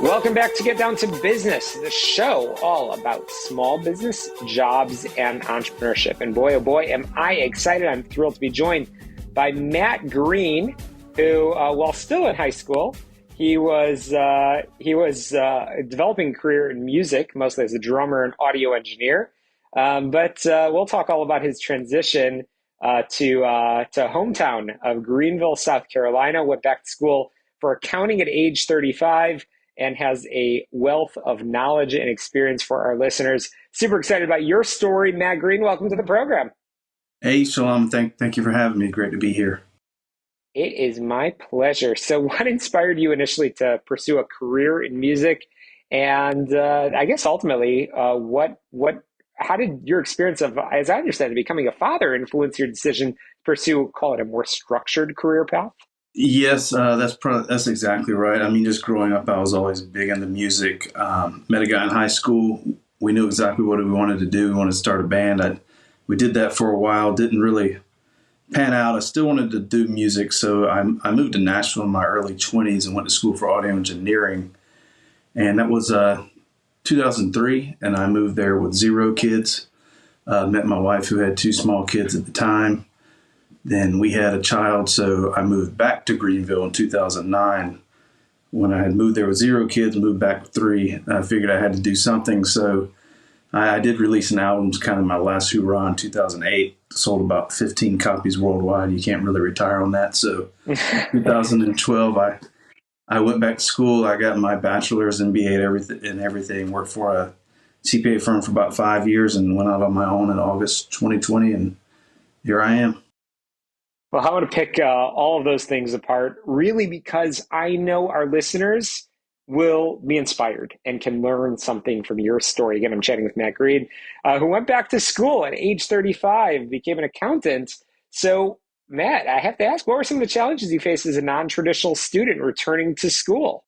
Welcome back to Get Down to Business, the show all about small business, jobs, and entrepreneurship. And boy, oh boy, am I excited. I'm thrilled to be joined by Matt Green, who, while still in high school, he was developing a career in music, mostly as a drummer and audio engineer. But we'll talk all about his transition to hometown of Greenville, South Carolina. Went back to school for accounting at age 35 and has a wealth of knowledge and experience for our listeners. Super excited about your story, Matt Green. Welcome to the program. Hey, Shalom. Thank you for having me. Great to be here. It is my pleasure. So what inspired you initially to pursue a career in music? And I guess ultimately, how did your experience of, as I understand it, becoming a father influence your decision to pursue, call it a more structured career path? Yes, that's exactly right. I mean, just growing up, I was always big into music. Met a guy in high school. We knew exactly what we wanted to do. We wanted to start a band. We did that for a while. Didn't really pan out. I still wanted to do music, so I moved to Nashville in my early 20s and went to school for audio engineering. And that was 2003, and I moved there with 0 kids. Met my wife, who had 2 small kids at the time. Then we had a child, so I moved back to Greenville in 2009. When I had moved there with 0 kids, moved back with 3, I figured I had to do something. So I did release an album, kind of my last hurrah in 2008. Sold about 15 copies worldwide. You can't really retire on that. So 2012, I went back to school. I got my bachelor's, MBA, and everything. Worked for a CPA firm for about 5 years and went out on my own in August 2020, and here I am. Well, I want to pick all of those things apart, really, because I know our listeners will be inspired and can learn something from your story. Again, I'm chatting with Matt Green, who went back to school at age 35, became an accountant. So, Matt, I have to ask, what were some of the challenges you faced as a non-traditional student returning to school?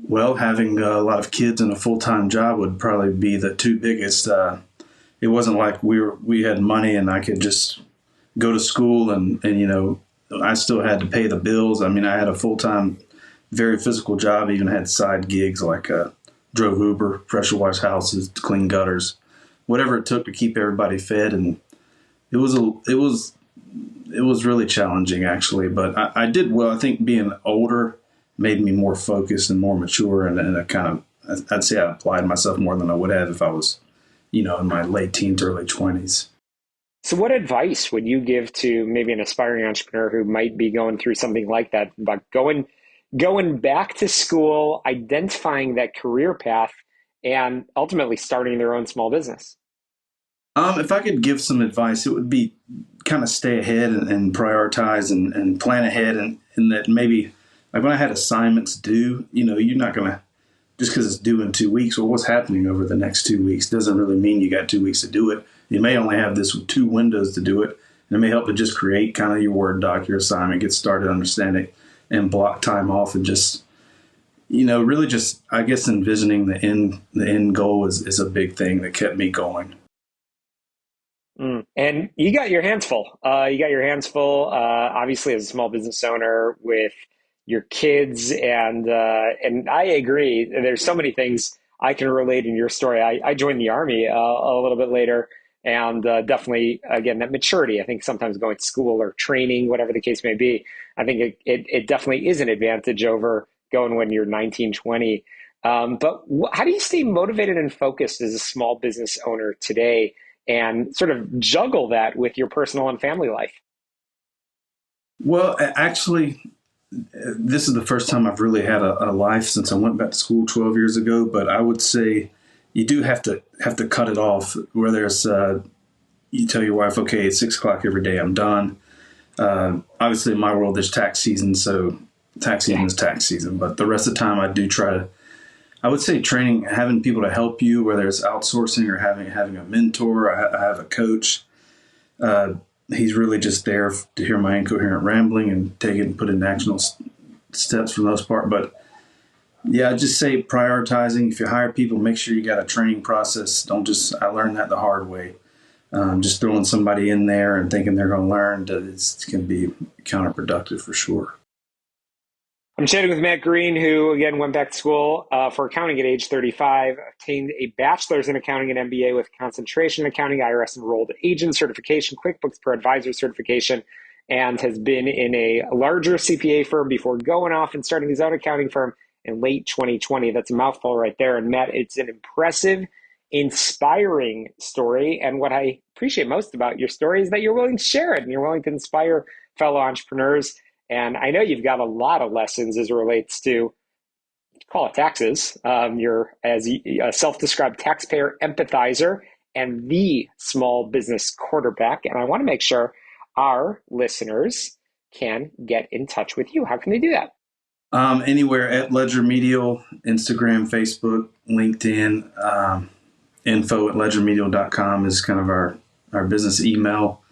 Well, having a lot of kids and a full-time job would probably be the 2 biggest. It wasn't like we had money and I could just go to school and I still had to pay the bills. I mean, I had a full-time, very physical job, even had side gigs like drove Uber, pressure wash houses, clean gutters, whatever it took to keep everybody fed. And it was really challenging, actually, but I did well. I think being older made me more focused and more mature, and I'd say I applied myself more than I would have if I was, in my late teens, early 20s. So what advice would you give to maybe an aspiring entrepreneur who might be going through something like that, about going back to school, identifying that career path, and ultimately starting their own small business? If I could give some advice, it would be kind of stay ahead and prioritize and plan ahead, and that maybe like when I had assignments due, you're not going to, just because it's due in 2 weeks, well, what's happening over the next 2 weeks doesn't really mean you got 2 weeks to do it. You may only have this 2 windows to do it, and it may help to just create kind of your Word doc, your assignment, get started, understand it, and block time off, and just, really just, I guess, envisioning the end goal is a big thing that kept me going. And you got your hands full. Obviously, as a small business owner with your kids, and I agree. There's so many things I can relate in your story. I joined the Army a little bit later, and definitely, again, that maturity. I think sometimes going to school or training, whatever the case may be, I think it definitely is an advantage over going when you're 19, 20. But how do you stay motivated and focused as a small business owner today, and sort of juggle that with your personal and family life? Well, actually, this is the first time I've really had a life since I went back to school 12 years ago. But I would say you do have to cut it off. Whether it's you tell your wife, okay, it's 6 o'clock every day, I'm done. Obviously, in my world, there's tax season, so tax season is tax season. But the rest of the time, I do try to. I would say training, having people to help you, whether it's outsourcing or having a mentor. I have a coach. He's really just there to hear my incoherent rambling and take it and put in actionable steps for the most part. But yeah, I just say prioritizing. If you hire people, make sure you got a training process. Don't just, I learned that the hard way. Just throwing somebody in there and thinking they're going to learn, it can be counterproductive for sure. I'm chatting with Matt Green, who again went back to school for accounting at age 35, obtained a bachelor's in accounting and MBA with concentration in accounting, IRS enrolled agent certification, QuickBooks Pro Advisor certification, and has been in a larger CPA firm before going off and starting his own accounting firm in late 2020. That's a mouthful right there. And Matt, it's an impressive, inspiring story. And what I appreciate most about your story is that you're willing to share it and you're willing to inspire fellow entrepreneurs. And I know you've got a lot of lessons as it relates to, call it taxes. You're as a self-described taxpayer empathizer and the small business quarterback. And I want to make sure our listeners can get in touch with you. How can they do that? Anywhere at Ledger Medial, Instagram, Facebook, LinkedIn, info at ledgermedial.com is kind of our business email.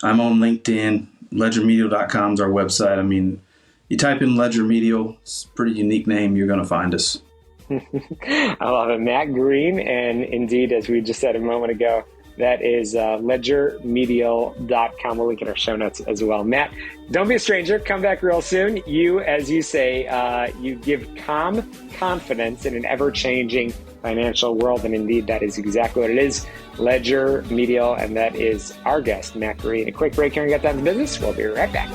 I'm on LinkedIn. LedgerMedial.com is our website. I mean, you type in Ledger Medial, it's a pretty unique name, you're going to find us. I love it. Matt Green. And indeed, as we just said a moment ago, that is ledgermedial.com. We'll link in our show notes as well. Matt, don't be a stranger. Come back real soon. You, as you say, you give calm confidence in an ever-changing financial world. And indeed, that is exactly what it is. Ledger Medial, and that is our guest, Matt Green. A quick break here and get down to business. We'll be right back.